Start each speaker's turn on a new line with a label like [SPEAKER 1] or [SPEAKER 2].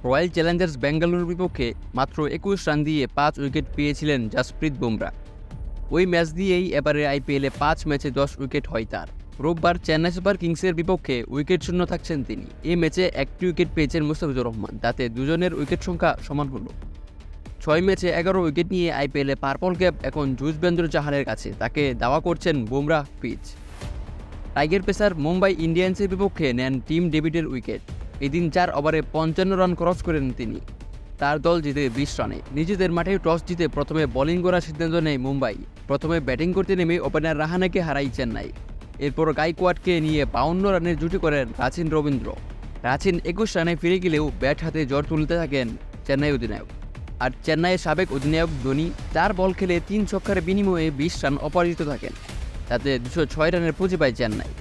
[SPEAKER 1] Royal Challengers বেঙ্গালুরুর বিপক্ষে মাত্র ২১ রান দিয়ে ৫ উইকেট পেয়েছিলেন জাসপ্রীত বুমরা। ওই ম্যাচ দিয়েই এবারে আইপিএলে ৫ ম্যাচে ১০ উইকেট হয় তার। রোববার চেন্নাই সুপার কিংসের বিপক্ষে উইকেট শূন্য থাকছেন তিনি। এই ম্যাচে একটি উইকেট পেয়েছেন মুস্তাফিজুর রহমান, তাতে দুজনের উইকেট সংখ্যা সমান হলো। ৬ ম্যাচে ১১ উইকেট নিয়ে আইপিএলে পার্পল ক্যাপ এখন যুজবেন্দ্র চাহালের কাছে, তাকে দাওয়া করছেন Bumrah pitch. Tiger pacer Mumbai ইন্ডিয়ান্সের বিপক্ষে নেন টিম ডেভিডের উইকেট। এদিন ৪ ওভারে ৫৫ রান ক্রস করেন তিনি। তার দল জিতে ২০ রানে। নিজেদের মাঠে টস জিতে প্রথমে বোলিং করার সিদ্ধান্ত নেয় মুম্বাই। প্রথমে ব্যাটিং করতে নেমে ওপেনার রাহানেকে হারায় চেন্নাই। এরপর গাইকোয়াডকে নিয়ে ৫২ রানের জুটি করেন রাচিন রবীন্দ্র। রাচিন ২১ রানে ফিরে গেলেও ব্যাট হাতে জ্বর তুলতে থাকেন চেন্নাই অধিনায়ক। আর চেন্নাইয়ের সাবেক অধিনায়ক ধোনি ৪ বল খেলে ৩ ছক্কার বিনিময়ে ২০ রান অপরাজিত থাকেন। তাতে ২০৬ রানের পুঁজি পায় চেন্নাই।